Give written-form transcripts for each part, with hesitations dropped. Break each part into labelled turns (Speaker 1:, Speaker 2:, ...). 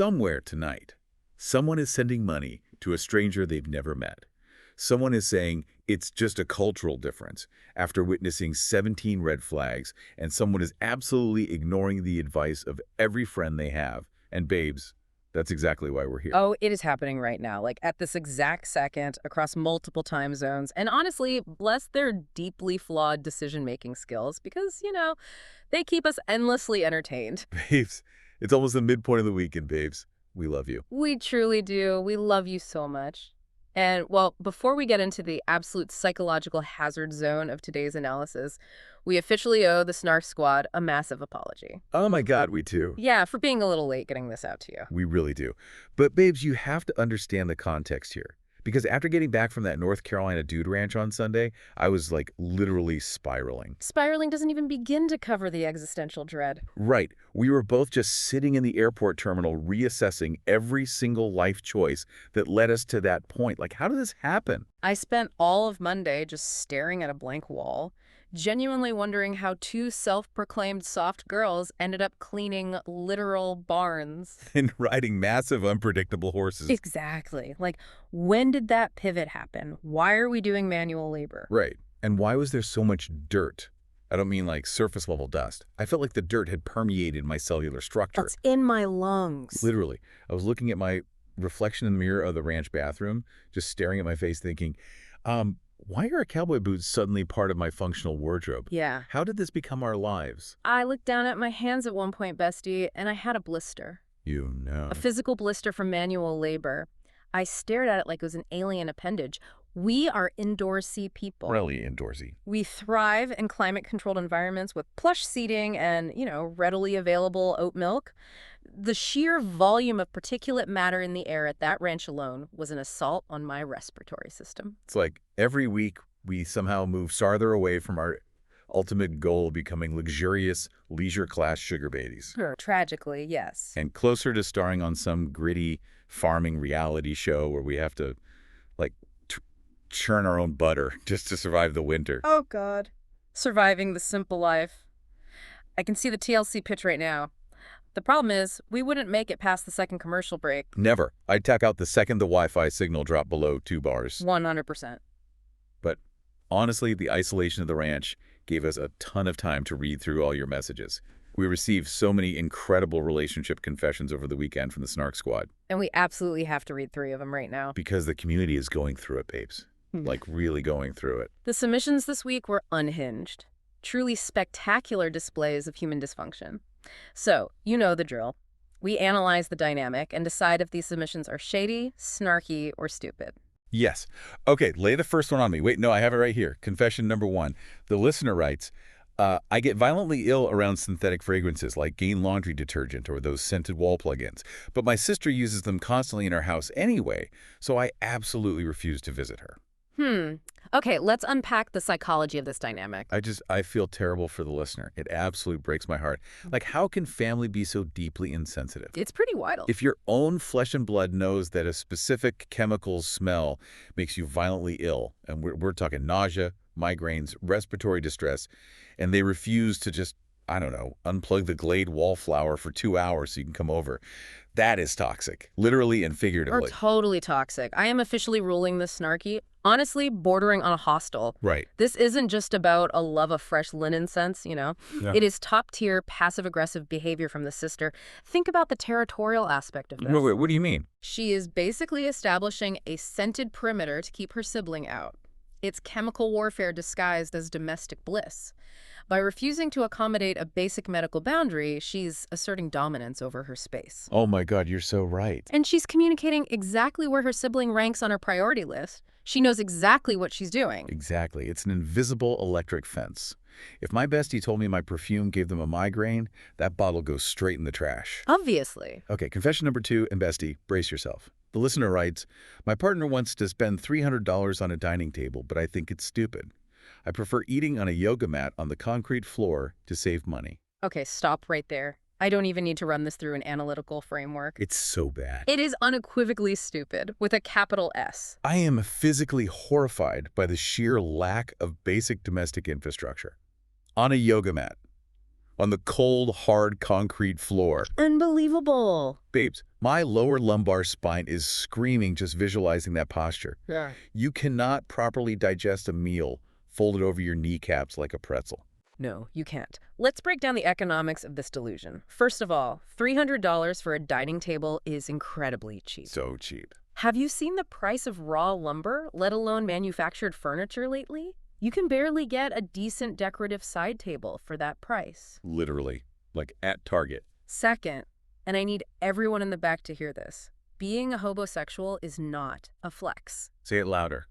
Speaker 1: Somewhere tonight, someone is sending money to a stranger they've never met. Someone is saying it's just a cultural difference after witnessing 17 red flags, and someone is absolutely ignoring the advice of every friend they have. And babes, that's exactly why we're here.
Speaker 2: Oh, it is happening right now, like at this exact second, across multiple time zones. And honestly, bless their deeply flawed decision-making skills because, they keep us endlessly entertained.
Speaker 1: Babes, it's almost the midpoint of the weekend, babes. We love you.
Speaker 2: We truly do. We love you so much. And, well, before we get into the absolute psychological hazard zone of today's analysis, we officially owe the Snark squad a massive apology.
Speaker 1: Oh my God, we do.
Speaker 2: Yeah, for being a little late getting this out to you.
Speaker 1: We really do. But babes, you have to understand the context here. Because after getting back from that North Carolina dude ranch on Sunday, I was like literally spiraling.
Speaker 2: Spiraling doesn't even begin to cover the existential dread.
Speaker 1: Right. We were both just sitting in the airport terminal reassessing every single life choice that led us to that point. Like, how did this happen?
Speaker 2: I spent all of Monday just staring at a blank wall, genuinely wondering how two self-proclaimed soft girls ended up cleaning literal barns.
Speaker 1: And riding massive, unpredictable horses.
Speaker 2: Exactly. Like, when did that pivot happen? Why are we doing manual labor?
Speaker 1: Right. And why was there so much dirt? I don't mean like surface level dust. I felt like the dirt had permeated my cellular structure.
Speaker 2: That's in my lungs.
Speaker 1: Literally. I was looking at my reflection in the mirror of the ranch bathroom, just staring at my face thinking, why are cowboy boots suddenly part of my functional wardrobe?
Speaker 2: Yeah.
Speaker 1: How did this become our lives?
Speaker 2: I looked down at my hands at one point, bestie, and I had a blister.
Speaker 1: You know.
Speaker 2: A physical blister from manual labor. I stared at it like it was an alien appendage. We are indoorsy people.
Speaker 1: Really indoorsy.
Speaker 2: We thrive in climate-controlled environments with plush seating and, readily available oat milk. The sheer volume of particulate matter in the air at that ranch alone was an assault on my respiratory system.
Speaker 1: It's like every week we somehow move farther away from our ultimate goal of becoming luxurious, leisure-class sugar babies.
Speaker 2: Sure. Tragically, yes.
Speaker 1: And closer to starring on some gritty farming reality show where we have to, like, churn our own butter just to survive the winter.
Speaker 2: Oh, God. Surviving the simple life. I can see the TLC pitch right now. The problem is, we wouldn't make it past the second commercial break.
Speaker 1: Never. I'd tack out the second the Wi-Fi signal dropped below 2 bars.
Speaker 2: 100%.
Speaker 1: But honestly, the isolation of the ranch gave us a ton of time to read through all your messages. We received so many incredible relationship confessions over the weekend from the Snark squad.
Speaker 2: And we absolutely have to read 3 of them right now.
Speaker 1: Because the community is going through it, babes. Like, really going through it.
Speaker 2: The submissions this week were unhinged. Truly spectacular displays of human dysfunction. So, you know the drill. We analyze the dynamic and decide if these submissions are shady, snarky, or stupid.
Speaker 1: Yes. Okay, lay the first one on me. Wait, no, I have it right here. Confession number 1. The listener writes, I get violently ill around synthetic fragrances like Gain laundry detergent or those scented wall plugins, but my sister uses them constantly in our house anyway, so I absolutely refuse to visit her.
Speaker 2: Okay, let's unpack the psychology of this dynamic.
Speaker 1: I feel terrible for the listener. It absolutely breaks my heart. Like, how can family be so deeply insensitive?
Speaker 2: It's pretty wild.
Speaker 1: If your own flesh and blood knows that a specific chemical smell makes you violently ill, and we're talking nausea, migraines, respiratory distress, and they refuse to just, I don't know, unplug the Glade wallflower for 2 hours so you can come over, that is toxic, literally and figuratively.
Speaker 2: Or totally toxic. I am officially ruling this snarky. Honestly, bordering on a hostile.
Speaker 1: Right.
Speaker 2: This isn't just about a love of fresh linen scents,
Speaker 1: Yeah.
Speaker 2: It is top-tier, passive-aggressive behavior from the sister. Think about the territorial aspect of this.
Speaker 1: Wait, what do you mean?
Speaker 2: She is basically establishing a scented perimeter to keep her sibling out. It's chemical warfare disguised as domestic bliss. By refusing to accommodate a basic medical boundary, she's asserting dominance over her space.
Speaker 1: Oh my God, you're so right.
Speaker 2: And she's communicating exactly where her sibling ranks on her priority list. She knows exactly what she's doing.
Speaker 1: Exactly. It's an invisible electric fence. If my bestie told me my perfume gave them a migraine, that bottle goes straight in the trash.
Speaker 2: Obviously.
Speaker 1: Okay, confession number 2, and bestie, brace yourself. The listener writes, my partner wants to spend $300 on a dining table, but I think it's stupid. I prefer eating on a yoga mat on the concrete floor to save money.
Speaker 2: Okay, stop right there. I don't even need to run this through an analytical framework.
Speaker 1: It's so bad.
Speaker 2: It is unequivocally stupid, with a capital S.
Speaker 1: I am physically horrified by the sheer lack of basic domestic infrastructure. On a yoga mat. on the cold, hard concrete floor.
Speaker 2: Unbelievable.
Speaker 1: Babes, my lower lumbar spine is screaming just visualizing that posture.
Speaker 2: Yeah.
Speaker 1: You cannot properly digest a meal folded over your kneecaps like a pretzel.
Speaker 2: No, you can't. Let's break down the economics of this delusion. First of all, $300 for a dining table is incredibly cheap.
Speaker 1: So cheap.
Speaker 2: Have you seen the price of raw lumber, let alone manufactured furniture lately? You can barely get a decent decorative side table for that price.
Speaker 1: Literally. Like at Target.
Speaker 2: Second, and I need everyone in the back to hear this, being a hobosexual is not a flex.
Speaker 1: Say it louder.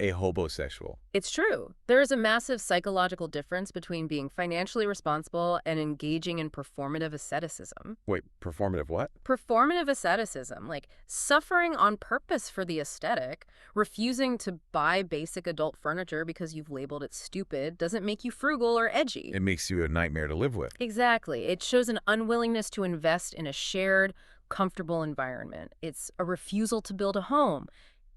Speaker 1: A hobosexual.
Speaker 2: It's true. There is a massive psychological difference between being financially responsible and engaging in performative asceticism.
Speaker 1: Wait, performative what?
Speaker 2: Performative asceticism, like suffering on purpose for the aesthetic, refusing to buy basic adult furniture because you've labeled it stupid, doesn't make you frugal or edgy.
Speaker 1: It makes you a nightmare to live with.
Speaker 2: Exactly. It shows an unwillingness to invest in a shared, comfortable environment. It's a refusal to build a home.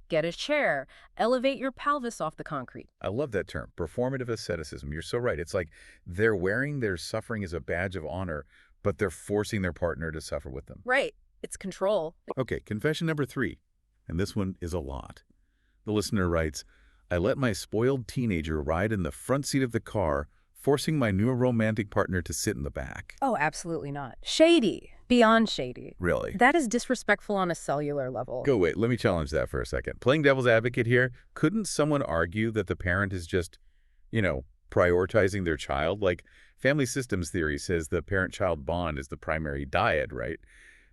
Speaker 2: Get a chair. Elevate your pelvis off the concrete.
Speaker 1: I love that term, performative asceticism. You're so right. It's like they're wearing their suffering as a badge of honor, but they're forcing their partner to suffer with them.
Speaker 2: Right. It's control.
Speaker 1: Okay, confession number 3, and this one is a lot. The listener writes, I let my spoiled teenager ride in the front seat of the car, forcing my new romantic partner to sit in the back.
Speaker 2: Oh, absolutely not. Shady. Beyond shady.
Speaker 1: Really?
Speaker 2: That is disrespectful on a cellular level.
Speaker 1: Go wait, let me challenge that for a second. Playing devil's advocate here, couldn't someone argue that the parent is just, prioritizing their child? Like, family systems theory says the parent-child bond is the primary dyad, right?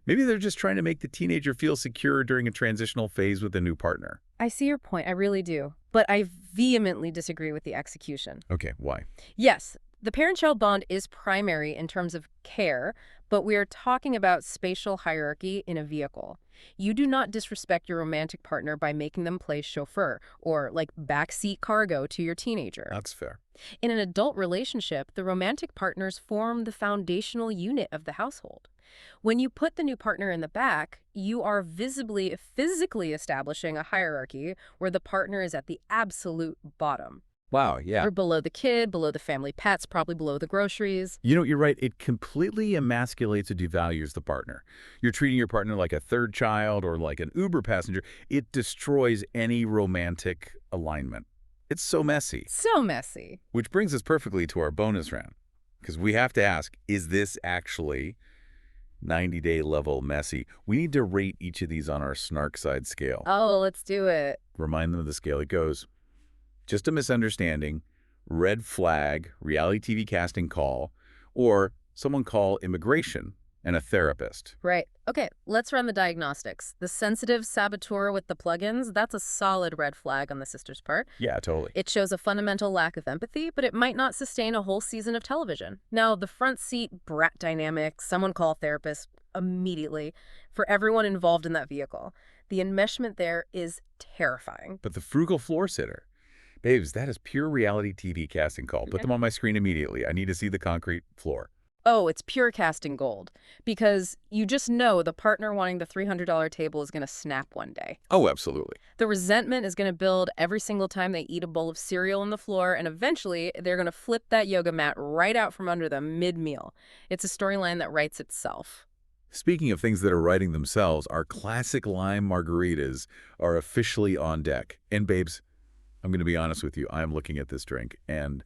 Speaker 1: Maybe they're just trying to make the teenager feel secure during a transitional phase with a new partner.
Speaker 2: I see your point. I really do. But I vehemently disagree with the execution.
Speaker 1: Okay, why?
Speaker 2: Yes, the parent-child bond is primary in terms of care, but we are talking about spatial hierarchy in a vehicle. You do not disrespect your romantic partner by making them play chauffeur or like backseat cargo to your teenager.
Speaker 1: That's fair.
Speaker 2: In an adult relationship, the romantic partners form the foundational unit of the household. When you put the new partner in the back, you are visibly, physically establishing a hierarchy where the partner is at the absolute bottom.
Speaker 1: Wow, yeah.
Speaker 2: They're below the kid, below the family pets, probably below the groceries.
Speaker 1: You're right. It completely emasculates and devalues the partner. You're treating your partner like a third child or like an Uber passenger. It destroys any romantic alignment. It's so messy.
Speaker 2: So messy.
Speaker 1: Which brings us perfectly to our bonus round. Because we have to ask, is this actually 90-day level messy? We need to rate each of these on our Snark side scale.
Speaker 2: Oh, let's do it.
Speaker 1: Remind them of the scale. It goes, just a misunderstanding, red flag, reality TV casting call, or someone call immigration and a therapist.
Speaker 2: Right. Okay, let's run the diagnostics. The sensitive saboteur with the plugins, that's a solid red flag on the sister's part.
Speaker 1: Yeah, totally.
Speaker 2: It shows a fundamental lack of empathy, but it might not sustain a whole season of television. Now, the front seat brat dynamic, someone call therapist immediately for everyone involved in that vehicle. The enmeshment there is terrifying.
Speaker 1: But the frugal floor sitter, babes, that is pure reality TV casting call. Put them on my screen immediately. I need to see the concrete floor.
Speaker 2: Oh, it's pure casting gold. Because you just know the partner wanting the $300 table is going to snap one day.
Speaker 1: Oh, absolutely.
Speaker 2: The resentment is going to build every single time they eat a bowl of cereal on the floor, and eventually they're going to flip that yoga mat right out from under them mid-meal. It's a storyline that writes itself.
Speaker 1: Speaking of things that are writing themselves, our classic lime margaritas are officially on deck. And babes, I'm going to be honest with you. I'm looking at this drink, and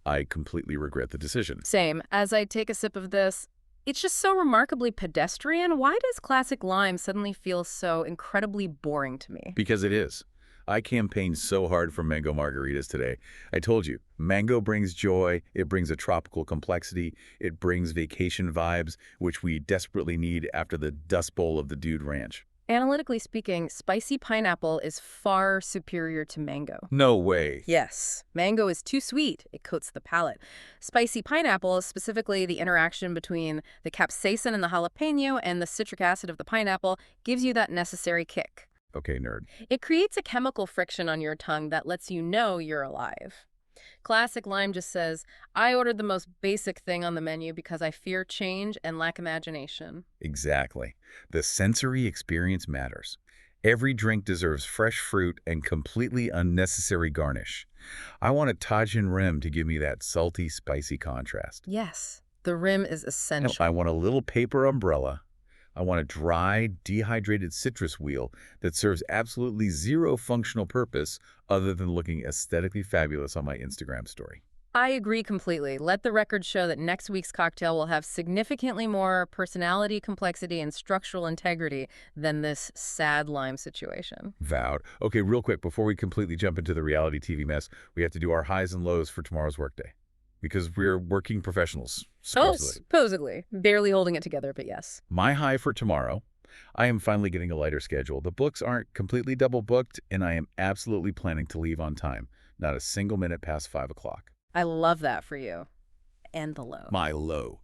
Speaker 1: I completely regret the decision.
Speaker 2: Same. As I take a sip of this, it's just so remarkably pedestrian. Why does classic lime suddenly feel so incredibly boring to me?
Speaker 1: Because it is. I campaigned so hard for mango margaritas today. I told you, mango brings joy, it brings a tropical complexity, it brings vacation vibes, which we desperately need after the Dust Bowl of the Dude Ranch.
Speaker 2: Analytically speaking, spicy pineapple is far superior to mango.
Speaker 1: No way.
Speaker 2: Yes. Mango is too sweet. It coats the palate. Spicy pineapple, specifically the interaction between the capsaicin and the jalapeno and the citric acid of the pineapple, gives you that necessary kick.
Speaker 1: Okay, nerd.
Speaker 2: It creates a chemical friction on your tongue that lets you know you're alive. Classic lime just says, I ordered the most basic thing on the menu because I fear change and lack imagination.
Speaker 1: Exactly. The sensory experience matters. Every drink deserves fresh fruit and completely unnecessary garnish. I want a Tajin rim to give me that salty, spicy contrast.
Speaker 2: Yes. The rim is
Speaker 1: And
Speaker 2: essential.
Speaker 1: I want a little paper umbrella. I want a dry, dehydrated citrus wheel that serves absolutely zero functional purpose other than looking aesthetically fabulous on my Instagram story.
Speaker 2: I agree completely. Let the record show that next week's cocktail will have significantly more personality, complexity, and structural integrity than this sad lime situation.
Speaker 1: Vowed. Okay, real quick, before we completely jump into the reality TV mess, we have to do our highs and lows for tomorrow's workday. Because we're working professionals,
Speaker 2: Oh,
Speaker 1: supposedly.
Speaker 2: supposedly. Barely holding it together, but yes.
Speaker 1: My high for tomorrow, I am finally getting a lighter schedule. The books aren't completely double booked, and I am absolutely planning to leave on time. Not a single minute past 5 o'clock.
Speaker 2: I love that for you. And the low.
Speaker 1: My low.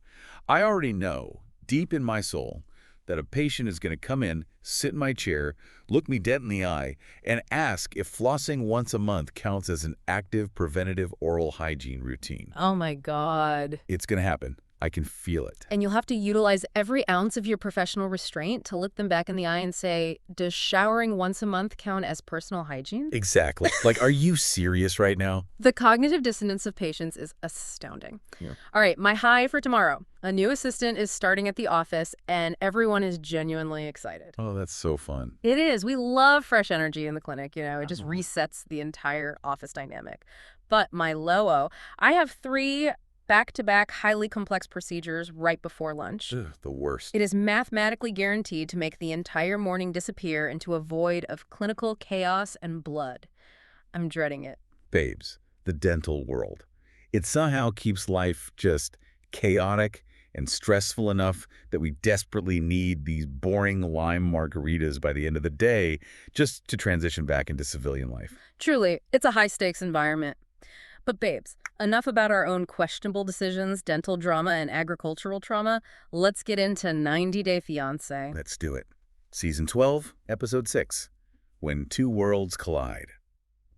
Speaker 1: I already know, deep in my soul, that a patient is going to come in, sit in my chair, look me dead in the eye, and ask if flossing once a month counts as an active preventative oral hygiene routine.
Speaker 2: Oh my God.
Speaker 1: It's going to happen. I can feel it.
Speaker 2: And you'll have to utilize every ounce of your professional restraint to look them back in the eye and say, does showering once a month count as personal hygiene?
Speaker 1: Exactly. Like, are you serious right now?
Speaker 2: The cognitive dissonance of patients is astounding.
Speaker 1: Yeah.
Speaker 2: All right, my high for tomorrow. A new assistant is starting at the office, and everyone is genuinely excited.
Speaker 1: Oh, that's so fun.
Speaker 2: It is. We love fresh energy in the clinic. It just resets the entire office dynamic. But my low, I have 3 back-to-back highly complex procedures right before lunch.
Speaker 1: Ugh, the worst.
Speaker 2: It is mathematically guaranteed to make the entire morning disappear into a void of clinical chaos and blood. I'm dreading it.
Speaker 1: Babes, the dental world. It somehow keeps life just chaotic and stressful enough that we desperately need these boring lime margaritas by the end of the day just to transition back into civilian life.
Speaker 2: Truly, it's a high-stakes environment. But babes, enough about our own questionable decisions, dental drama, and agricultural trauma. Let's get into 90 Day Fiancé.
Speaker 1: Let's do it. Season 12, Episode 6, When Two Worlds Collide.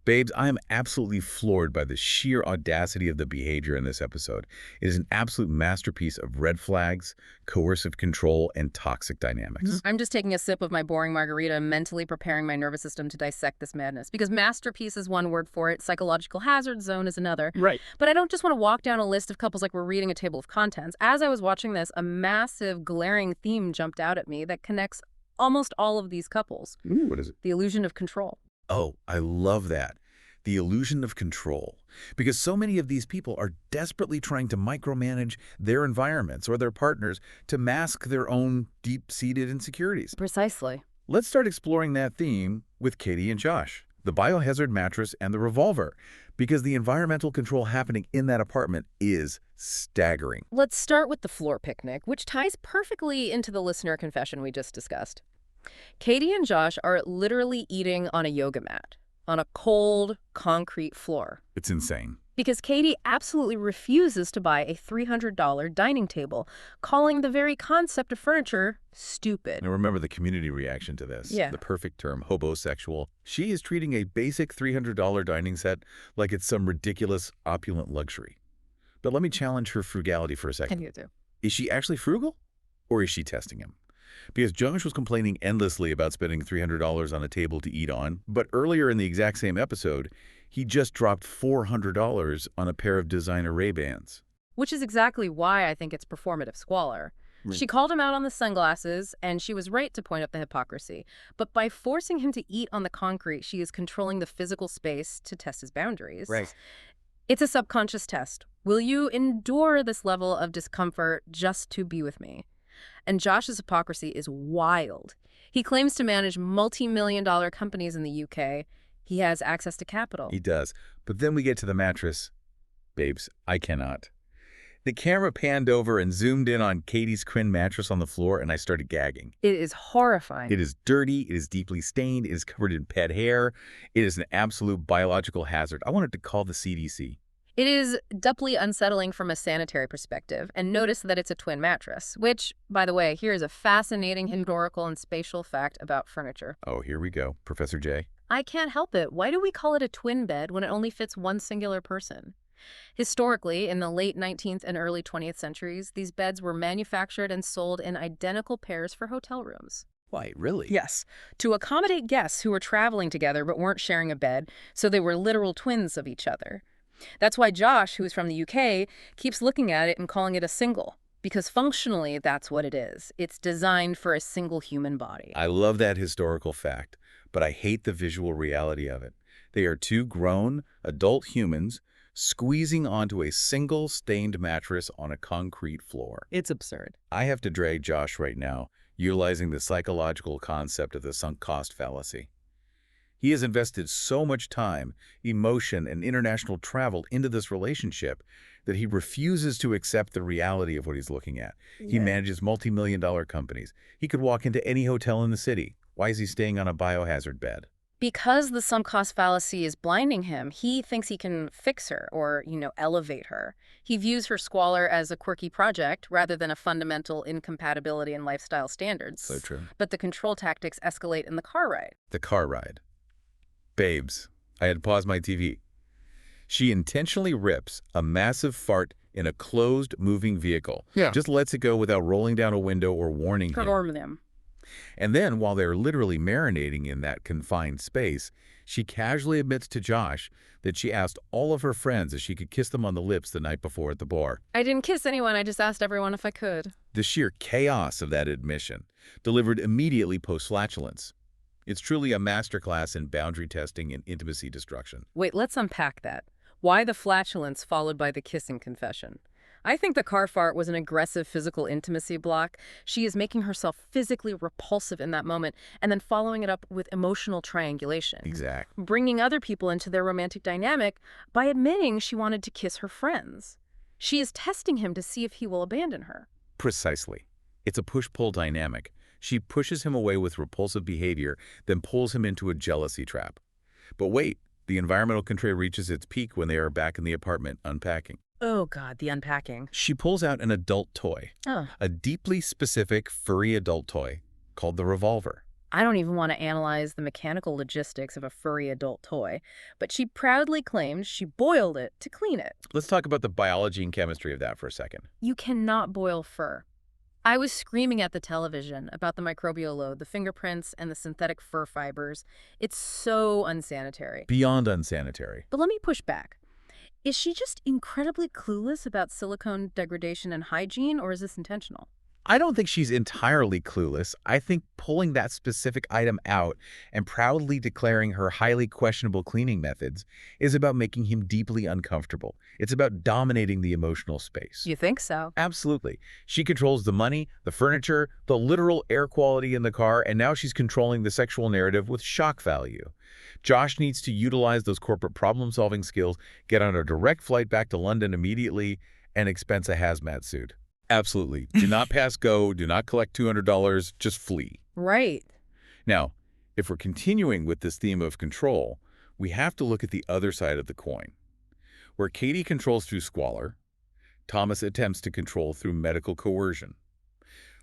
Speaker 1: Babes, I am absolutely floored by the sheer audacity of the behavior in this episode. It is an absolute masterpiece of red flags, coercive control, and toxic dynamics.
Speaker 2: I'm just taking a sip of my boring margarita, mentally preparing my nervous system to dissect this madness. Because masterpiece is one word for it, psychological hazard zone is another.
Speaker 1: Right.
Speaker 2: But I don't just want to walk down a list of couples like we're reading a table of contents. As I was watching this, a massive, glaring theme jumped out at me that connects almost all of these couples.
Speaker 1: Ooh, what is it?
Speaker 2: The illusion of control.
Speaker 1: Oh, I love that. The illusion of control. Because so many of these people are desperately trying to micromanage their environments or their partners to mask their own deep-seated insecurities.
Speaker 2: Precisely.
Speaker 1: Let's start exploring that theme with Catie and Josh, the biohazard mattress and the revolver, because the environmental control happening in that apartment is staggering.
Speaker 2: Let's start with the floor picnic, which ties perfectly into the listener confession we just discussed. Catie and Josh are literally eating on a yoga mat, on a cold, concrete floor.
Speaker 1: It's insane.
Speaker 2: Because Catie absolutely refuses to buy a $300 dining table, calling the very concept of furniture stupid.
Speaker 1: Now remember the community reaction to this.
Speaker 2: Yeah.
Speaker 1: The perfect term, hobosexual. She is treating a basic $300 dining set like it's some ridiculous, opulent luxury. But let me challenge her frugality for a second.
Speaker 2: You do.
Speaker 1: Is she actually frugal? Or is she testing him? Because Josh was complaining endlessly about spending $300 on a table to eat on, but earlier in the exact same episode, he just dropped $400 on a pair of designer Ray-Bans.
Speaker 2: Which is exactly why I think it's performative squalor.
Speaker 1: Right.
Speaker 2: She called him out on the sunglasses, and she was right to point out the hypocrisy. But by forcing him to eat on the concrete, she is controlling the physical space to test his boundaries.
Speaker 1: Right.
Speaker 2: It's a subconscious test. Will you endure this level of discomfort just to be with me? And Josh's hypocrisy is wild. He claims to manage multi-million-dollar companies in the UK. He has access to capital.
Speaker 1: He does. But then we get to the mattress. Babes, I cannot. The camera panned over and zoomed in on Catie's Quinn mattress on the floor, and I started gagging.
Speaker 2: It is horrifying.
Speaker 1: It is dirty. It is deeply stained. It is covered in pet hair. It is an absolute biological hazard. I wanted to call the CDC.
Speaker 2: It is doubly unsettling from a sanitary perspective, and notice that it's a twin mattress, which, by the way, here is a fascinating historical and spatial fact about furniture.
Speaker 1: Oh, here we go. Professor J.
Speaker 2: I can't help it. Why do we call it a twin bed when it only fits one singular person? Historically, in the late 19th and early 20th centuries, these beds were manufactured and sold in identical pairs for hotel rooms.
Speaker 1: Why, really?
Speaker 2: Yes, to accommodate guests who were traveling together but weren't sharing a bed, so they were literal twins of each other. That's why Josh, who's from the UK, keeps looking at it and calling it a single. Because functionally, that's what it is. It's designed for a single human body.
Speaker 1: I love that historical fact, but I hate the visual reality of it. They are two grown, adult humans squeezing onto a single stained mattress on a concrete floor.
Speaker 2: It's absurd.
Speaker 1: I have to drag Josh right now, utilizing the psychological concept of the sunk cost fallacy. He has invested so much time, emotion, and international travel into this relationship that he refuses to accept the reality of what he's looking at. He manages multi-million-dollar companies. He could walk into any hotel in the city. Why is he staying on a biohazard bed?
Speaker 2: Because the sunk cost fallacy is blinding him, he thinks he can fix her or, elevate her. He views her squalor as a quirky project rather than a fundamental incompatibility in lifestyle standards.
Speaker 1: So true.
Speaker 2: But the control tactics escalate in the car ride.
Speaker 1: The car ride. Babes, I had to pause my TV. She intentionally rips a massive fart in a closed, moving vehicle.
Speaker 3: Yeah.
Speaker 1: Just lets it go without rolling down a window or warning him.
Speaker 2: Perform them.
Speaker 1: And then, while they're literally marinating in that confined space, she casually admits to Josh that she asked all of her friends if she could kiss them on the lips the night before at the bar.
Speaker 2: I didn't kiss anyone, I just asked everyone if I could.
Speaker 1: The sheer chaos of that admission, delivered immediately post-flatulence. It's truly a masterclass in boundary testing and intimacy destruction.
Speaker 2: Wait, let's unpack that. Why the flatulence followed by the kissing confession? I think the car fart was an aggressive physical intimacy block. She is making herself physically repulsive in that moment and then following it up with emotional triangulation.
Speaker 1: Exactly.
Speaker 2: Bringing other people into their romantic dynamic by admitting she wanted to kiss her friends. She is testing him to see if he will abandon her.
Speaker 1: Precisely. It's a push-pull dynamic. She pushes him away with repulsive behavior, then pulls him into a jealousy trap. But wait, the environmental control reaches its peak when they are back in the apartment unpacking.
Speaker 2: Oh God, the unpacking.
Speaker 1: She pulls out an adult toy, a deeply specific furry adult toy called the revolver.
Speaker 2: I don't even want to analyze the mechanical logistics of a furry adult toy, but she proudly claims she boiled it to clean it.
Speaker 1: Let's talk about the biology and chemistry of that for a second.
Speaker 2: You cannot boil fur. I was screaming at the television about the microbial load, the fingerprints, and the synthetic fur fibers. It's so unsanitary.
Speaker 1: Beyond unsanitary.
Speaker 2: But let me push back. Is she just incredibly clueless about silicone degradation and hygiene, or is this intentional?
Speaker 1: I don't think she's entirely clueless. I think pulling that specific item out and proudly declaring her highly questionable cleaning methods is about making him deeply uncomfortable. It's about dominating the emotional space.
Speaker 2: You think so?
Speaker 1: Absolutely. She controls the money, the furniture, the literal air quality in the car, and now she's controlling the sexual narrative with shock value. Josh needs to utilize those corporate problem-solving skills, get on a direct flight back to London immediately, and expense a hazmat suit. Absolutely. Do not pass go. Do not collect $200. Just flee.
Speaker 2: Right.
Speaker 1: Now, if we're continuing with this theme of control, we have to look at the other side of the coin. Where Catie controls through squalor, Thomas attempts to control through medical coercion.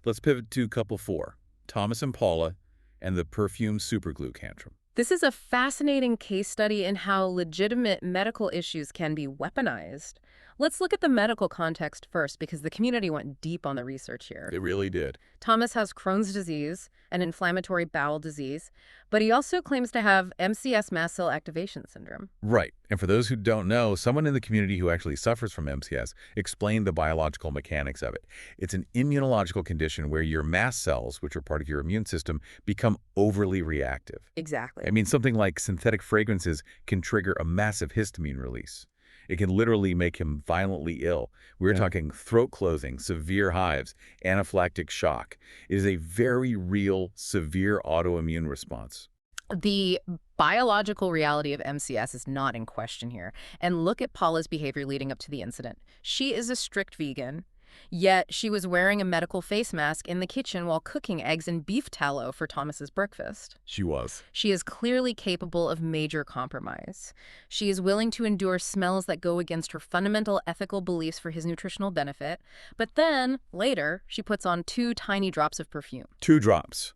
Speaker 1: Let's pivot to couple 4, Thomas and Paula, and the Perfume superglue tantrum.
Speaker 2: This is a fascinating case study in how legitimate medical issues can be weaponized. Let's look at the medical context first, because the community went deep on the research here.
Speaker 1: It really did.
Speaker 2: Thomas has Crohn's disease, an inflammatory bowel disease, but he also claims to have MCS, mast cell activation syndrome.
Speaker 1: Right. And for those who don't know, someone in the community who actually suffers from MCS explained the biological mechanics of it. It's an immunological condition where your mast cells, which are part of your immune system, become overly reactive.
Speaker 2: Exactly.
Speaker 1: I mean, something like synthetic fragrances can trigger a massive histamine release. It can literally make him violently ill. We're talking throat closing, severe hives, anaphylactic shock. It is a very real, severe autoimmune response.
Speaker 2: The biological reality of MCS is not in question here. And look at Paula's behavior leading up to the incident. She is a strict vegan, yet she was wearing a medical face mask in the kitchen while cooking eggs and beef tallow for Thomas's breakfast.
Speaker 1: She was.
Speaker 2: She is clearly capable of major compromise. She is willing to endure smells that go against her fundamental ethical beliefs for his nutritional benefit, but then, later, she puts on 2 tiny drops of perfume.
Speaker 1: 2 drops.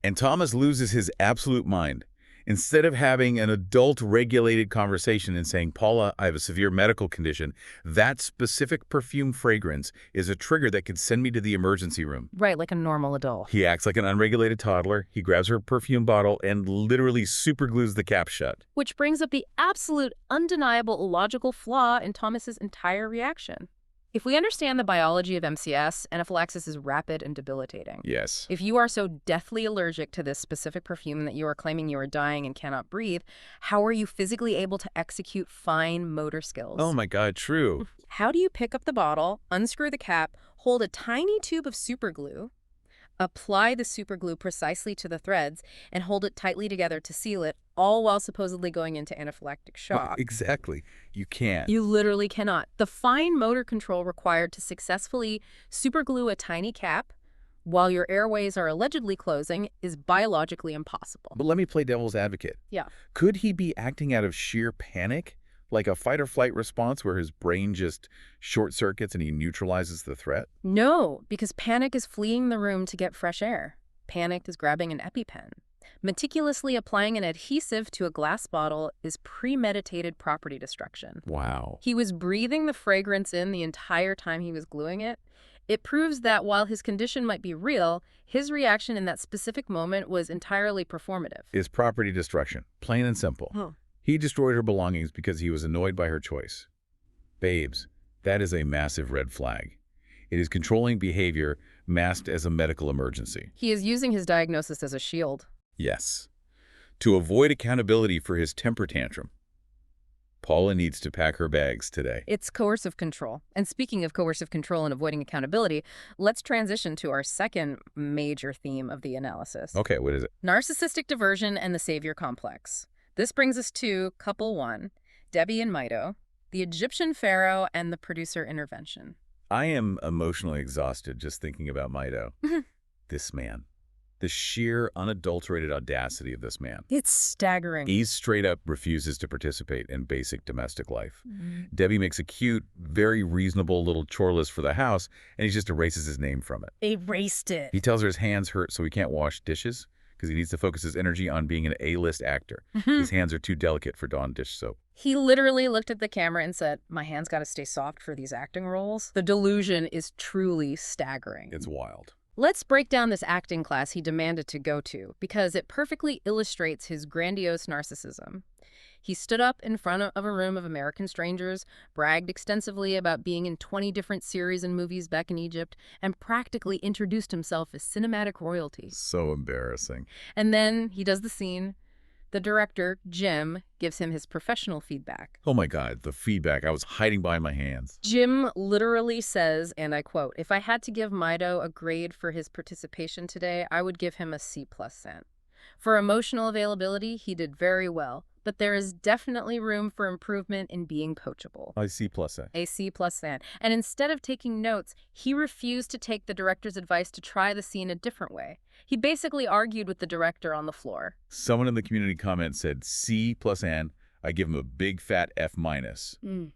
Speaker 1: And Thomas loses his absolute mind. Instead of having an adult-regulated conversation and saying, Paula, I have a severe medical condition, that specific perfume fragrance is a trigger that could send me to the emergency room.
Speaker 2: Right, like a normal adult.
Speaker 1: He acts like an unregulated toddler. He grabs her perfume bottle and literally superglues the cap shut.
Speaker 2: Which brings up the absolute, undeniable illogical flaw in Thomas's entire reaction. If we understand the biology of MCS, anaphylaxis is rapid and debilitating.
Speaker 1: Yes.
Speaker 2: If you are so deathly allergic to this specific perfume that you are claiming you are dying and cannot breathe, how are you physically able to execute fine motor skills?
Speaker 1: Oh my God, true.
Speaker 2: How do you pick up the bottle, unscrew the cap, hold a tiny tube of superglue, apply the superglue precisely to the threads, and hold it tightly together to seal it, all while supposedly going into anaphylactic shock?
Speaker 1: Exactly. You can't.
Speaker 2: You literally cannot. The fine motor control required to successfully superglue a tiny cap while your airways are allegedly closing is biologically impossible.
Speaker 1: But let me play devil's advocate.
Speaker 2: Yeah.
Speaker 1: Could he be acting out of sheer panic? Like a fight-or-flight response where his brain just short-circuits and he neutralizes the threat?
Speaker 2: No, because panic is fleeing the room to get fresh air. Panic is grabbing an EpiPen. Meticulously applying an adhesive to a glass bottle is premeditated property destruction.
Speaker 1: Wow.
Speaker 2: He was breathing the fragrance in the entire time he was gluing it. It proves that while his condition might be real, his reaction in that specific moment was entirely performative.
Speaker 1: Is property destruction, plain and simple.
Speaker 2: Huh.
Speaker 1: He destroyed her belongings because he was annoyed by her choice. Babes, that is a massive red flag. It is controlling behavior masked as a medical emergency.
Speaker 2: He is using his diagnosis as a shield.
Speaker 1: Yes. To avoid accountability for his temper tantrum. Paula needs to pack her bags today.
Speaker 2: It's coercive control. And speaking of coercive control and avoiding accountability, let's transition to our second major theme of the analysis.
Speaker 1: Okay, what is it?
Speaker 2: Narcissistic diversion and the savior complex. This brings us to couple one, Debbie and Mido, the Egyptian pharaoh and the producer intervention.
Speaker 1: I am emotionally exhausted just thinking about Mido. This man. The sheer, unadulterated audacity of this man.
Speaker 2: It's staggering.
Speaker 1: He straight up refuses to participate in basic domestic life. Debbie makes a cute, very reasonable little chore list for the house, and he just erases his name from it.
Speaker 2: Erased it.
Speaker 1: He tells her his hands hurt so he can't wash dishes because he needs to focus his energy on being an A-list actor. His hands are too delicate for Dawn dish soap.
Speaker 2: He literally looked at the camera and said, my hands got to stay soft for these acting roles. The delusion is truly staggering.
Speaker 1: It's wild.
Speaker 2: Let's break down this acting class he demanded to go to, because it perfectly illustrates his grandiose narcissism. He stood up in front of a room of American strangers, bragged extensively about being in 20 different series and movies back in Egypt, and practically introduced himself as cinematic royalty.
Speaker 1: So embarrassing.
Speaker 2: And then he does the scene. The director, Jim, gives him his professional feedback.
Speaker 1: Oh my God, the feedback. I was hiding behind my hands.
Speaker 2: Jim literally says, and I quote, "If I had to give Mido a grade for his participation today, I would give him a C+. For emotional availability, he did very well, but there is definitely room for improvement in being coachable."
Speaker 1: I C+.
Speaker 2: A C+. And instead of taking notes, he refused to take the director's advice to try the scene a different way. He basically argued with the director on the floor.
Speaker 1: Someone in the community comment said C+, and I give him a big fat F-. And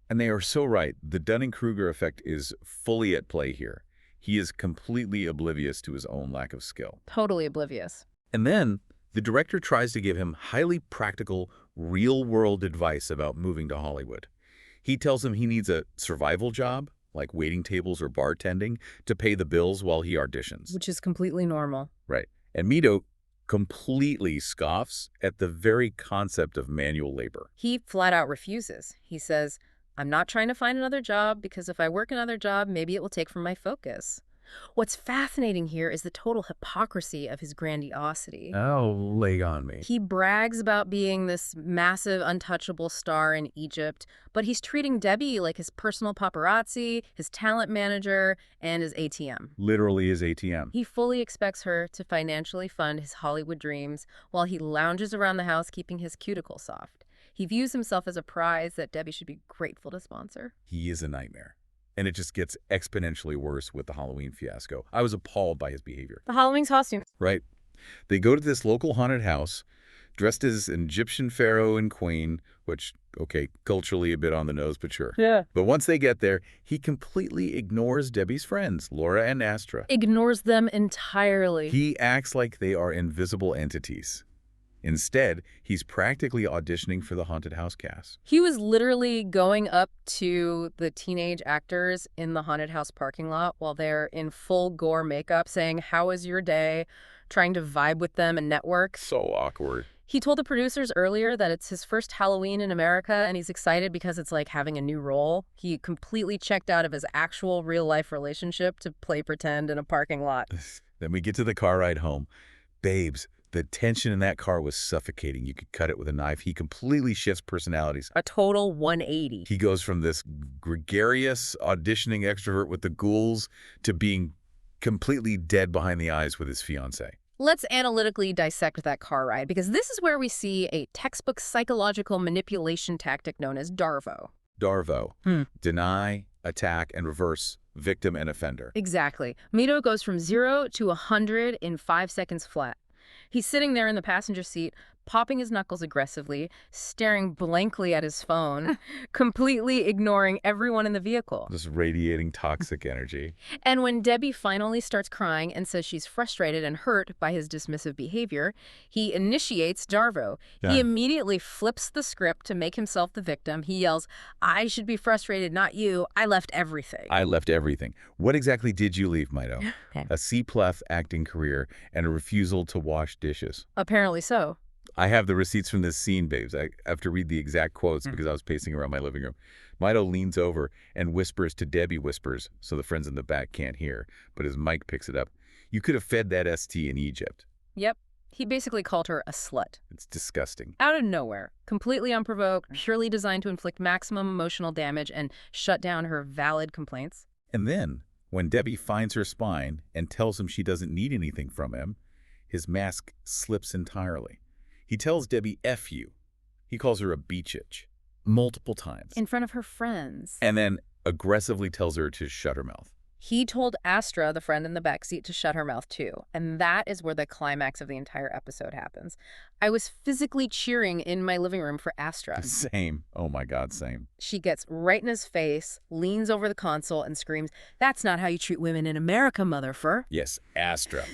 Speaker 1: they are so right. The Dunning-Kruger effect is fully at play here. He is completely oblivious to his own lack of skill.
Speaker 2: Totally oblivious.
Speaker 1: And then the director tries to give him highly practical, real-world advice about moving to Hollywood. He tells him he needs a survival job, like waiting tables or bartending, to pay the bills while he auditions.
Speaker 2: Which is completely normal.
Speaker 1: Right. And Mido completely scoffs at the very concept of manual labor.
Speaker 2: He flat out refuses. He says, "I'm not trying to find another job because if I work another job, maybe it will take from my focus." What's fascinating here is the total hypocrisy of his grandiosity.
Speaker 1: Oh, lay on me.
Speaker 2: He brags about being this massive, untouchable star in Egypt, but he's treating Debbie like his personal paparazzi, his talent manager, and his ATM.
Speaker 1: Literally his ATM.
Speaker 2: He fully expects her to financially fund his Hollywood dreams while he lounges around the house keeping his cuticle soft. He views himself as a prize that Debbie should be grateful to sponsor.
Speaker 1: He is a nightmare. And it just gets exponentially worse with the Halloween fiasco. I was appalled by his behavior.
Speaker 2: The Halloween costumes.
Speaker 1: Right. They go to this local haunted house, dressed as an Egyptian pharaoh and queen, which, okay, culturally a bit on the nose, but sure.
Speaker 2: Yeah.
Speaker 1: But once they get there, he completely ignores Debbie's friends, Laura and Astra.
Speaker 2: Ignores them entirely.
Speaker 1: He acts like they are invisible entities. Instead, he's practically auditioning for the haunted house cast.
Speaker 2: He was literally going up to the teenage actors in the haunted house parking lot while they're in full gore makeup saying, "How was your day?" trying to vibe with them and network.
Speaker 1: So awkward.
Speaker 2: He told the producers earlier that it's his first Halloween in America, and he's excited because it's like having a new role. He completely checked out of his actual real-life relationship to play pretend in a parking lot.
Speaker 1: Then we get to the car ride home. Babes, the tension in that car was suffocating. You could cut it with a knife. He completely shifts personalities.
Speaker 2: A total 180.
Speaker 1: He goes from this gregarious, auditioning extrovert with the ghouls to being completely dead behind the eyes with his fiancée.
Speaker 2: Let's analytically dissect that car ride, because this is where we see a textbook psychological manipulation tactic known as DARVO.
Speaker 1: DARVO. Deny, attack, and reverse, victim and offender.
Speaker 2: Exactly. Mito goes from 0 to 100 in 5 seconds flat. He's sitting there in the passenger seat, popping his knuckles aggressively, staring blankly at his phone, completely ignoring everyone in the vehicle.
Speaker 1: Just radiating toxic energy.
Speaker 2: And when Debbie finally starts crying and says she's frustrated and hurt by his dismissive behavior, he initiates DARVO.
Speaker 1: Yeah.
Speaker 2: He immediately flips the script to make himself the victim. He yells, "I should be frustrated, not you. I left everything."
Speaker 1: I left everything. What exactly did you leave, Mito?
Speaker 2: Okay.
Speaker 1: A C-plus acting career and a refusal to wash dishes.
Speaker 2: Apparently so.
Speaker 1: I have the receipts from this scene, babes. I have to read the exact quotes because I was pacing around my living room. Mito leans over and whispers to Debbie whispers, so the friends in the back can't hear, but his mic picks it up. "You could have fed that ST in Egypt."
Speaker 2: Yep. He basically called her a slut.
Speaker 1: It's disgusting.
Speaker 2: Out of nowhere, completely unprovoked, purely designed to inflict maximum emotional damage and shut down her valid complaints.
Speaker 1: And then, when Debbie finds her spine and tells him she doesn't need anything from him, his mask slips entirely. He tells Debbie, "F you." He calls her a beach itch multiple times.
Speaker 2: In front of her friends.
Speaker 1: And then aggressively tells her to shut her mouth.
Speaker 2: He told Astra, the friend in the backseat, to shut her mouth too. And that is where the climax of the entire episode happens. I was physically cheering in my living room for Astra.
Speaker 1: Same. Oh my God, same.
Speaker 2: She gets right in his face, leans over the console, and screams, "That's not how you treat women in America, motherfucker."
Speaker 1: Yes, Astra.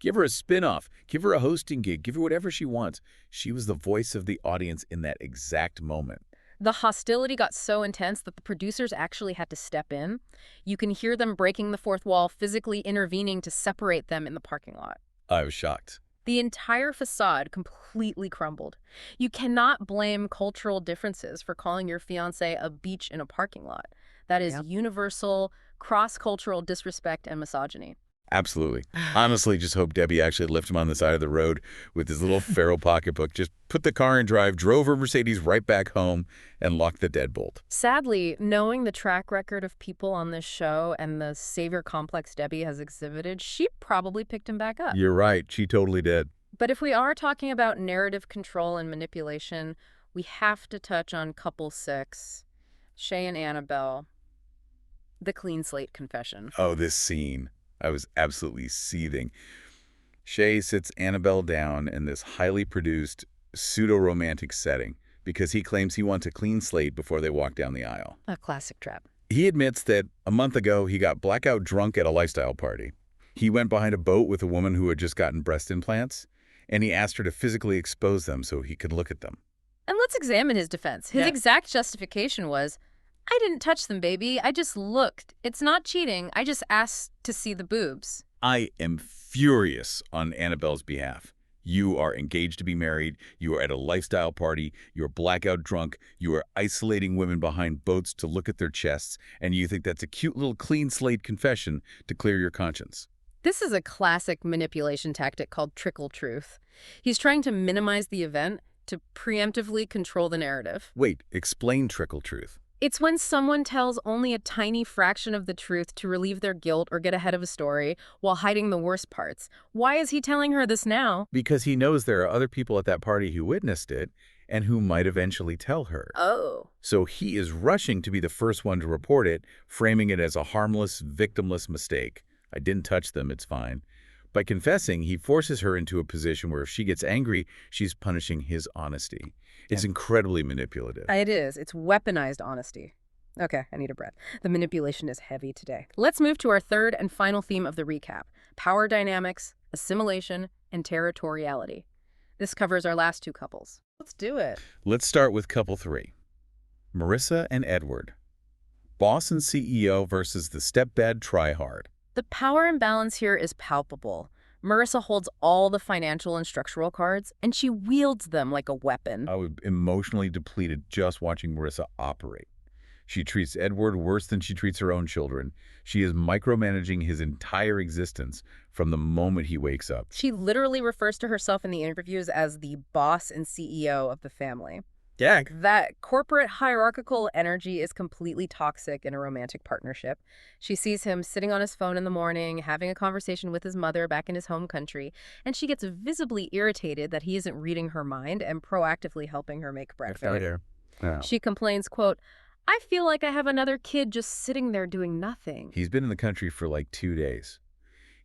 Speaker 1: Give her a spin-off. Give her a hosting gig. Give her whatever she wants. She was the voice of the audience in that exact moment.
Speaker 2: The hostility got so intense that the producers actually had to step in. You can hear them breaking the fourth wall, physically intervening to separate them in the parking lot.
Speaker 1: I was shocked.
Speaker 2: The entire facade completely crumbled. You cannot blame cultural differences for calling your fiancé a beach in a parking lot. That is universal, cross-cultural disrespect and misogyny.
Speaker 1: Absolutely. Honestly, just hope Debbie actually left him on the side of the road with his little feral pocketbook. Just put the car in drive, drove her Mercedes right back home, and locked the deadbolt.
Speaker 2: Sadly, knowing the track record of people on this show and the savior complex Debbie has exhibited, she probably picked him back up.
Speaker 1: You're right. She totally did.
Speaker 2: But if we are talking about narrative control and manipulation, we have to touch on couple 6, Shay and Annabelle, the clean slate confession.
Speaker 1: Oh, this scene. I was absolutely seething. Shay sits Annabelle down in this highly produced, pseudo-romantic setting because he claims he wants a clean slate before they walk down the aisle.
Speaker 2: A classic trap.
Speaker 1: He admits that a month ago he got blackout drunk at a lifestyle party. He went behind a boat with a woman who had just gotten breast implants, and he asked her to physically expose them so he could look at them.
Speaker 2: And let's examine his defense. His exact justification was, "I didn't touch them, baby. I just looked. It's not cheating. I just asked to see the boobs."
Speaker 1: I am furious on Annabelle's behalf. You are engaged to be married. You are at a lifestyle party. You're blackout drunk. You are isolating women behind boats to look at their chests. And you think that's a cute little clean slate confession to clear your conscience.
Speaker 2: This is a classic manipulation tactic called trickle truth. He's trying to minimize the event to preemptively control the narrative.
Speaker 1: Wait, explain trickle truth.
Speaker 2: It's when someone tells only a tiny fraction of the truth to relieve their guilt or get ahead of a story while hiding the worst parts. Why is he telling her this now?
Speaker 1: Because he knows there are other people at that party who witnessed it and who might eventually tell her.
Speaker 2: Oh.
Speaker 1: So he is rushing to be the first one to report it, framing it as a harmless, victimless mistake. I didn't touch them, it's fine. By confessing, he forces her into a position where if she gets angry, she's punishing his honesty. It's incredibly manipulative.
Speaker 2: It is. It's weaponized honesty. Okay, I need a breath. The manipulation is heavy today. Let's move to our third and final theme of the recap: power dynamics, assimilation, and territoriality. This covers our last two couples. Let's do it.
Speaker 1: Let's start with couple 3. Marissa and Edward. Boss and CEO versus the stepdad tryhard.
Speaker 2: The power imbalance here is palpable. Marissa holds all the financial and structural cards, and she wields them like a weapon.
Speaker 1: I was emotionally depleted just watching Marissa operate. She treats Edward worse than she treats her own children. She is micromanaging his entire existence from the moment he wakes up.
Speaker 2: She literally refers to herself in the interviews as the boss and CEO of the family.
Speaker 1: Yeah.
Speaker 2: That corporate hierarchical energy is completely toxic in a romantic partnership. She sees him sitting on his phone in the morning, having a conversation with his mother back in his home country, and she gets visibly irritated that he isn't reading her mind and proactively helping her make breakfast.
Speaker 1: Yeah.
Speaker 2: She complains, quote, "I feel like I have another kid just sitting there doing nothing."
Speaker 1: He's been in the country for like 2 days.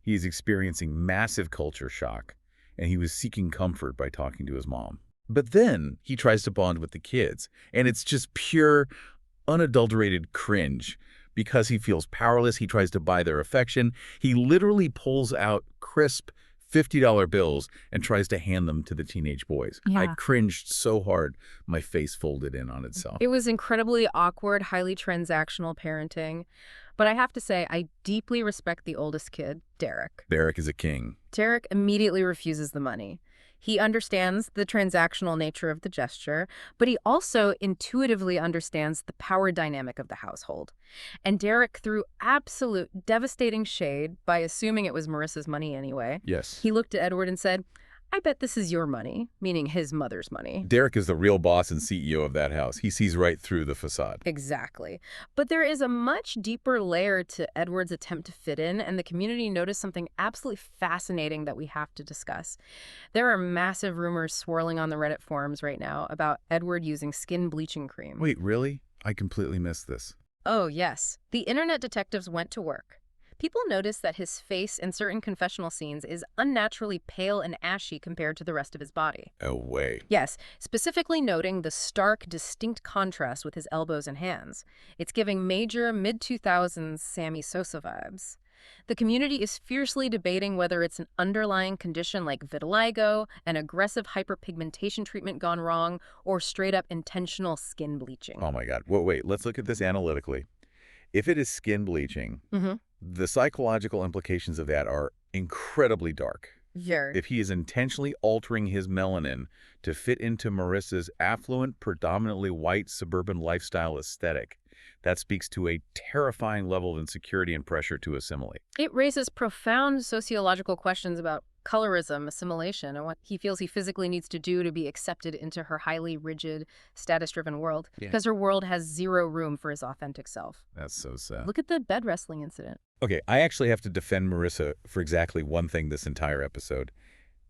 Speaker 1: He's experiencing massive culture shock, and he was seeking comfort by talking to his mom. But then he tries to bond with the kids, and it's just pure, unadulterated cringe. Because he feels powerless, he tries to buy their affection. He literally pulls out crisp $50 bills and tries to hand them to the teenage boys.
Speaker 2: Yeah.
Speaker 1: I cringed so hard, my face folded in on itself.
Speaker 2: It was incredibly awkward, highly transactional parenting. But I have to say, I deeply respect the oldest kid, Derek.
Speaker 1: Derek is a king.
Speaker 2: Derek immediately refuses the money. He understands the transactional nature of the gesture, but he also intuitively understands the power dynamic of the household. And Derek threw absolute devastating shade by assuming it was Marissa's money anyway.
Speaker 1: Yes.
Speaker 2: He looked at Edward and said, "I bet this is your money," meaning his mother's money.
Speaker 1: Derek is the real boss and CEO of that house. He sees right through the facade.
Speaker 2: Exactly. But there is a much deeper layer to Edward's attempt to fit in, and the community noticed something absolutely fascinating that we have to discuss. There are massive rumors swirling on the Reddit forums right now about Edward using skin bleaching cream.
Speaker 1: Wait, really? I completely missed this.
Speaker 2: Oh, yes. The internet detectives went to work. People noticed that his face in certain confessional scenes is unnaturally pale and ashy compared to the rest of his body.
Speaker 1: Oh, way.
Speaker 2: Yes, specifically noting the stark, distinct contrast with his elbows and hands. It's giving major mid-2000s Sammy Sosa vibes. The community is fiercely debating whether it's an underlying condition like vitiligo, an aggressive hyperpigmentation treatment gone wrong, or straight-up intentional skin bleaching.
Speaker 1: Oh, my God. Wait, let's look at this analytically. If it is skin bleaching, the psychological implications of that are incredibly dark.
Speaker 2: Very.
Speaker 1: If he is intentionally altering his melanin to fit into Marissa's affluent, predominantly white suburban lifestyle aesthetic, that speaks to a terrifying level of insecurity and pressure to assimilate.
Speaker 2: It raises profound sociological questions about colorism, assimilation, and what he feels he physically needs to do to be accepted into her highly rigid, status-driven world, because her world has zero room for his authentic self.
Speaker 1: That's so sad.
Speaker 2: Look at the bed wrestling incident.
Speaker 1: Okay, I actually have to defend Marissa for exactly one thing this entire episode,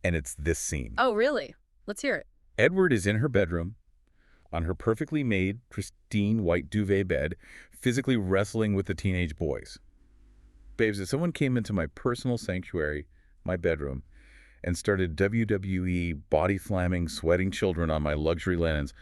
Speaker 1: and it's this scene.
Speaker 2: Oh, really? Let's hear it.
Speaker 1: Edward is in her bedroom, on her perfectly made, pristine white duvet bed, physically wrestling with the teenage boys. Babes, if someone came into my personal sanctuary, my bedroom, and started WWE body-slamming, sweating children on my luxury linens,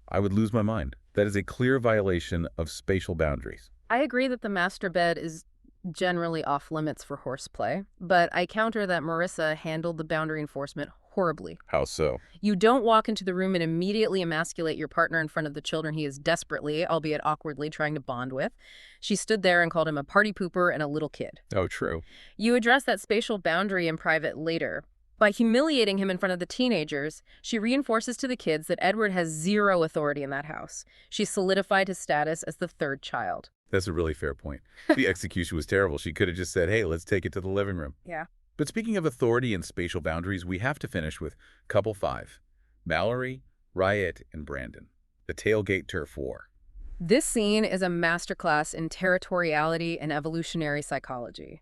Speaker 1: I would lose my mind. That is a clear violation of spatial boundaries.
Speaker 2: I agree that the master bed is generally off limits for horseplay, but I counter that Marissa handled the boundary enforcement horribly.
Speaker 1: How so?
Speaker 2: You don't walk into the room and immediately emasculate your partner in front of the children he is desperately, albeit awkwardly, trying to bond with. She stood there and called him a party pooper and a little kid.
Speaker 1: Oh, true.
Speaker 2: You address that spatial boundary in private later. By humiliating him in front of the teenagers, she reinforces to the kids that Edward has zero authority in that house. She solidified his status as the third child.
Speaker 1: That's a really fair point. The execution was terrible. She could have just said, hey, let's take it to the living room.
Speaker 2: Yeah.
Speaker 1: But speaking of authority and spatial boundaries, we have to finish with couple 5, Mallory, Riot, and Brandon, the tailgate turf war.
Speaker 2: This scene is a masterclass in territoriality and evolutionary psychology.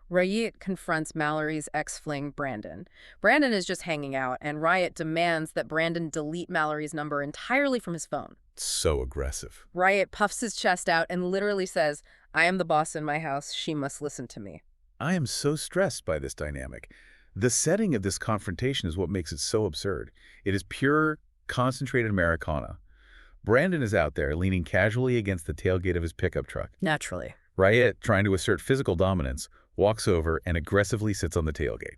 Speaker 2: Riot confronts Mallory's ex-fling, Brandon. Brandon is just hanging out, and Riot demands that Brandon delete Mallory's number entirely from his phone.
Speaker 1: So aggressive.
Speaker 2: Riot puffs his chest out and literally says, "I am the boss in my house. She must listen to me."
Speaker 1: I am so stressed by this dynamic. The setting of this confrontation is what makes it so absurd. It is pure, concentrated Americana. Brandon is out there leaning casually against the tailgate of his pickup truck.
Speaker 2: Naturally.
Speaker 1: Riot, trying to assert physical dominance, walks over and aggressively sits on the tailgate.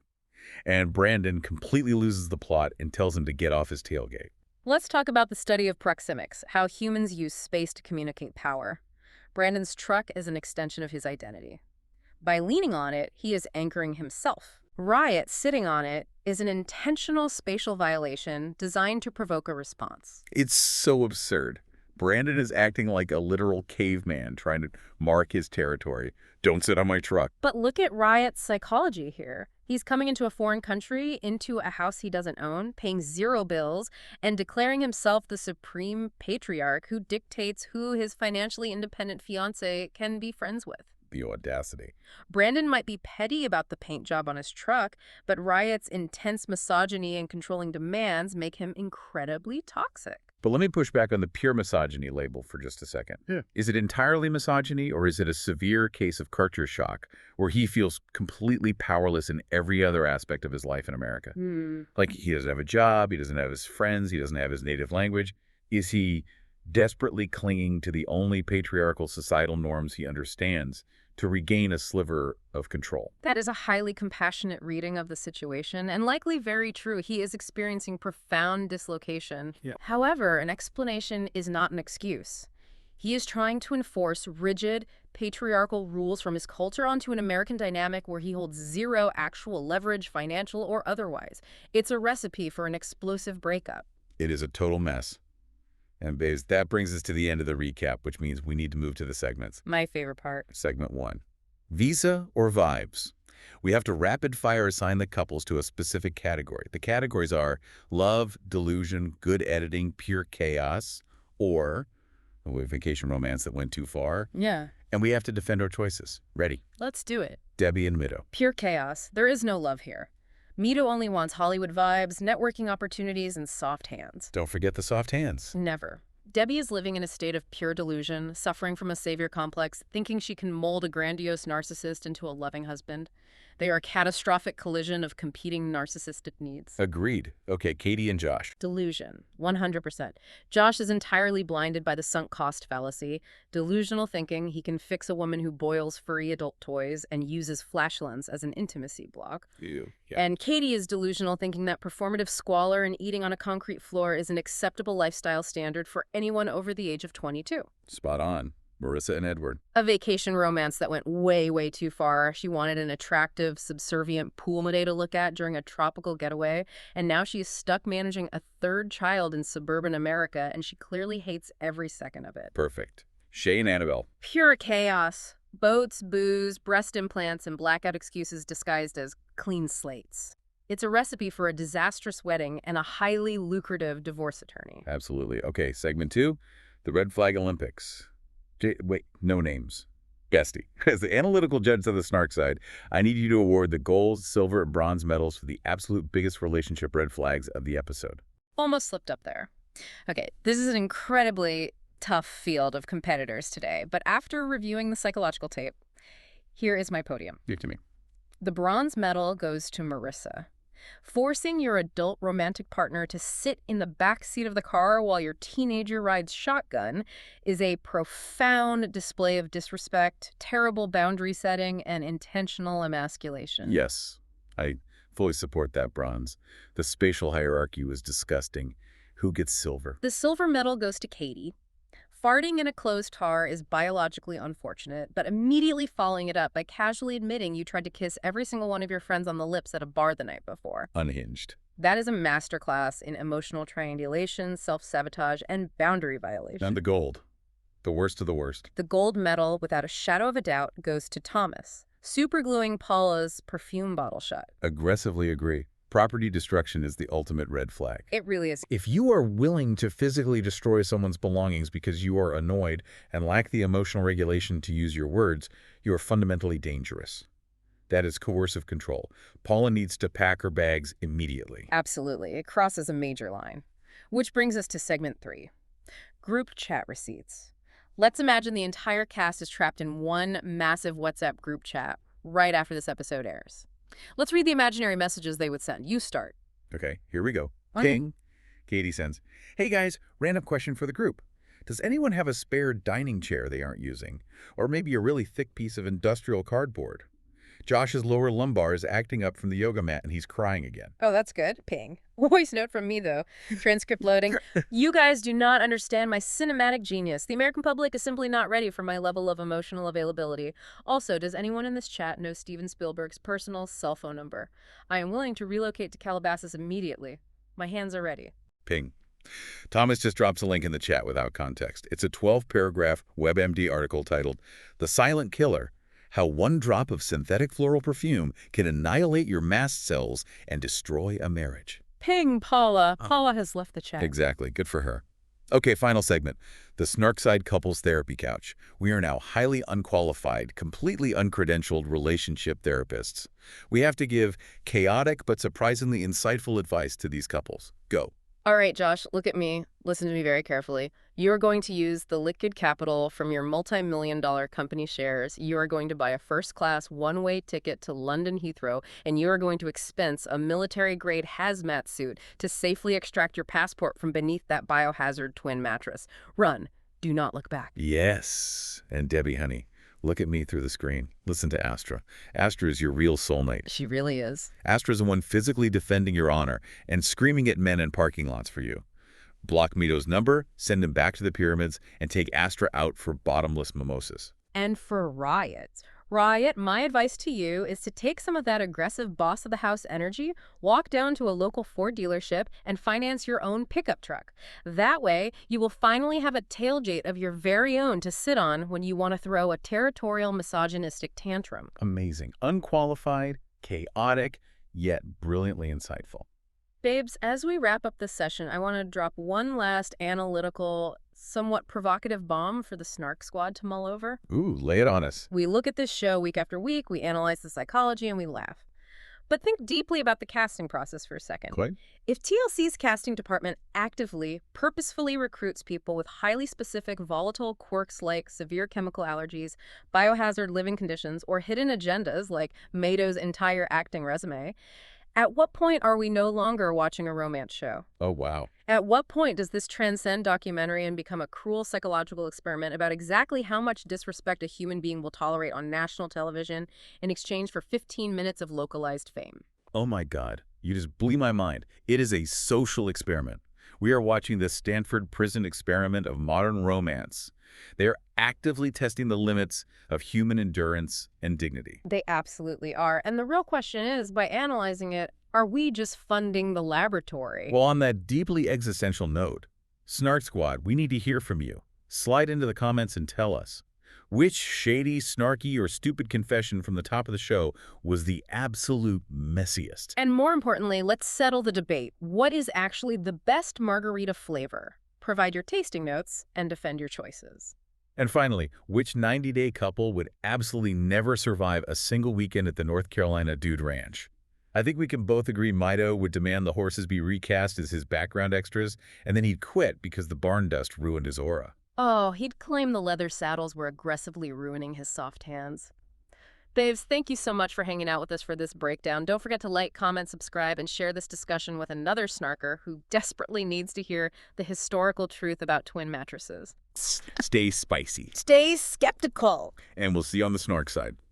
Speaker 1: And Brandon completely loses the plot and tells him to get off his tailgate.
Speaker 2: Let's talk about the study of proxemics, how humans use space to communicate power. Brandon's truck is an extension of his identity. By leaning on it, he is anchoring himself. Riot, sitting on it, is an intentional spatial violation designed to provoke a response.
Speaker 1: It's so absurd. Brandon is acting like a literal caveman trying to mark his territory. Don't sit on my truck.
Speaker 2: But look at Riot's psychology here. He's coming into a foreign country, into a house he doesn't own, paying 0 bills, and declaring himself the supreme patriarch who dictates who his financially independent fiancé can be friends with.
Speaker 1: The audacity.
Speaker 2: Brandon might be petty about the paint job on his truck, but Riot's intense misogyny and controlling demands make him incredibly toxic.
Speaker 1: But let me push back on the pure misogyny label for just a second.
Speaker 3: Yeah.
Speaker 1: Is it entirely misogyny, or is it a severe case of culture shock where he feels completely powerless in every other aspect of his life in America? Like he doesn't have a job, he doesn't have his friends, he doesn't have his native language. Is he desperately clinging to the only patriarchal societal norms he understands to regain a sliver of control?
Speaker 2: That is a highly compassionate reading of the situation, and likely very true. He is experiencing profound dislocation.
Speaker 3: Yeah.
Speaker 2: However, an explanation is not an excuse. He is trying to enforce rigid, patriarchal rules from his culture onto an American dynamic where he holds 0 actual leverage, financial or otherwise. It's a recipe for an explosive breakup.
Speaker 1: It is a total mess. And babes, that brings us to the end of the recap, which means we need to move to the segments.
Speaker 2: My favorite part.
Speaker 1: Segment 1. Visa or vibes? We have to rapid-fire assign the couples to a specific category. The categories are love, delusion, good editing, pure chaos, or a vacation romance that went too far.
Speaker 2: Yeah.
Speaker 1: And we have to defend our choices. Ready?
Speaker 2: Let's do it.
Speaker 1: Debbie and Mido.
Speaker 2: Pure chaos. There is no love here. Mito only wants Hollywood vibes, networking opportunities, and soft hands.
Speaker 1: Don't forget the soft hands.
Speaker 2: Never. Debbie is living in a state of pure delusion, suffering from a savior complex, thinking she can mold a grandiose narcissist into a loving husband. They are a catastrophic collision of competing narcissistic needs.
Speaker 1: Agreed. Okay, Catie and Josh.
Speaker 2: Delusion. 100%. Josh is entirely blinded by the sunk cost fallacy. Delusional thinking he can fix a woman who boils furry adult toys and uses flash lens as an intimacy block.
Speaker 1: Ew. Yeah.
Speaker 2: And Catie is delusional thinking that performative squalor and eating on a concrete floor is an acceptable lifestyle standard for anyone over the age of 22.
Speaker 1: Spot on. Marissa and Edward.
Speaker 2: A vacation romance that went way, way too far. She wanted an attractive, subservient pool mate to look at during a tropical getaway, and now she is stuck managing a 3rd child in suburban America, and she clearly hates every second of it.
Speaker 1: Perfect. Shay and Annabelle.
Speaker 2: Pure chaos. Boats, booze, breast implants, and blackout excuses disguised as clean slates. It's a recipe for a disastrous wedding and a highly lucrative divorce attorney.
Speaker 1: Absolutely. Okay, segment 2, the Red Flag Olympics. Wait, no names. Bestie, as the analytical judge of the Snark side, I need you to award the gold, silver, and bronze medals for the absolute biggest relationship red flags of the episode.
Speaker 2: Almost slipped up there. Okay, this is an incredibly tough field of competitors today, but after reviewing the psychological tape, here is my podium.
Speaker 1: Give it to me.
Speaker 2: The bronze medal goes to Marissa. Forcing your adult romantic partner to sit in the back seat of the car while your teenager rides shotgun is a profound display of disrespect, terrible boundary setting, and intentional emasculation.
Speaker 1: Yes, I fully support that, bronze. The spatial hierarchy was disgusting. Who gets silver?
Speaker 2: The silver medal goes to Catie. Farting in a closed car is biologically unfortunate, but immediately following it up by casually admitting you tried to kiss every single one of your friends on the lips at a bar the night before.
Speaker 1: Unhinged.
Speaker 2: That is a masterclass in emotional triangulation, self-sabotage, and boundary violation.
Speaker 1: And the gold. The worst of the worst.
Speaker 2: The gold medal, without a shadow of a doubt, goes to Thomas, supergluing Paula's perfume bottle shut.
Speaker 1: Aggressively agree. Property destruction is the ultimate red flag.
Speaker 2: It really is.
Speaker 1: If you are willing to physically destroy someone's belongings because you are annoyed and lack the emotional regulation to use your words, you are fundamentally dangerous. That is coercive control. Paula needs to pack her bags immediately.
Speaker 2: Absolutely. It crosses a major line. Which brings us to segment 3. Group chat receipts. Let's imagine the entire cast is trapped in one massive WhatsApp group chat right after this episode airs. Let's read the imaginary messages they would send. You start.
Speaker 1: Okay, here we go.
Speaker 2: Okay.
Speaker 1: Ping. Catie sends, "Hey guys, random question for the group. Does anyone have a spare dining chair they aren't using? Or maybe a really thick piece of industrial cardboard? Josh's lower lumbar is acting up from the yoga mat, and he's crying again.
Speaker 2: Oh, that's good. Ping. Voice note from me, though. Transcript loading. You guys do not understand my cinematic genius. The American public is simply not ready for my level of emotional availability. Also, does anyone in this chat know Steven Spielberg's personal cell phone number? I am willing to relocate to Calabasas immediately. My hands are ready.
Speaker 1: Ping. Thomas just drops a link in the chat without context. It's a 12-paragraph WebMD article titled "The Silent Killer: How One Drop of Synthetic Floral Perfume Can Annihilate Your Mast Cells and Destroy a Marriage."
Speaker 2: Ping, Paula. Paula has left the chat.
Speaker 1: Exactly. Good for her. Okay, final segment. The Snarkside Couples Therapy Couch. We are now highly unqualified, completely uncredentialed relationship therapists. We have to give chaotic but surprisingly insightful advice to these couples. Go.
Speaker 2: All right, Josh, look at me. Listen to me very carefully. You are going to use the liquid capital from your multi-million-dollar company shares. You are going to buy a first-class one-way ticket to London Heathrow, and you are going to expense a military-grade hazmat suit to safely extract your passport from beneath that biohazard twin mattress. Run. Do not look back.
Speaker 1: Yes. And Debbie, honey, look at me through the screen. Listen to Astra. Astra is your real soulmate.
Speaker 2: She really is.
Speaker 1: Astra's the one physically defending your honor and screaming at men in parking lots for you. Block Mito's number, send him back to the pyramids, and take Astra out for bottomless mimosas.
Speaker 2: And for Riot. Riot, my advice to you is to take some of that aggressive boss of the house energy, walk down to a local Ford dealership, and finance your own pickup truck. That way, you will finally have a tailgate of your very own to sit on when you want to throw a territorial misogynistic tantrum.
Speaker 1: Amazing. Unqualified, chaotic, yet brilliantly insightful.
Speaker 2: Babes, as we wrap up this session, I want to drop one last analytical, somewhat provocative bomb for the Snark squad to mull over.
Speaker 1: Ooh, lay it on us.
Speaker 2: We look at this show week after week, we analyze the psychology, and we laugh. But think deeply about the casting process for a second.
Speaker 1: Quite.
Speaker 2: If TLC's casting department actively, purposefully recruits people with highly specific volatile quirks like severe chemical allergies, biohazard living conditions, or hidden agendas like Mato's entire acting resume, at what point are we no longer watching a romance show?
Speaker 1: Oh, wow.
Speaker 2: At what point does this transcend documentary and become a cruel psychological experiment about exactly how much disrespect a human being will tolerate on national television in exchange for 15 minutes of localized fame?
Speaker 1: Oh my God, you just blew my mind. It is a social experiment. We are watching the Stanford prison experiment of modern romance. They are actively testing the limits of human endurance and dignity.
Speaker 2: They absolutely are. And the real question is, by analyzing it, are we just funding the laboratory?
Speaker 1: Well, on that deeply existential note, Snark Squad, we need to hear from you. Slide into the comments and tell us, which shady, snarky, or stupid confession from the top of the show was the absolute messiest?
Speaker 2: And more importantly, let's settle the debate. What is actually the best margarita flavor? Provide your tasting notes and defend your choices.
Speaker 1: And finally, which 90-day couple would absolutely never survive a single weekend at the North Carolina Dude Ranch? I think we can both agree Mito would demand the horses be recast as his background extras, and then he'd quit because the barn dust ruined his aura.
Speaker 2: Oh, he'd claim the leather saddles were aggressively ruining his soft hands. Babes, thank you so much for hanging out with us for this breakdown. Don't forget to like, comment, subscribe, and share this discussion with another snarker who desperately needs to hear the historical truth about twin mattresses.
Speaker 1: Stay spicy.
Speaker 2: Stay skeptical.
Speaker 1: And we'll see you on the Snark side.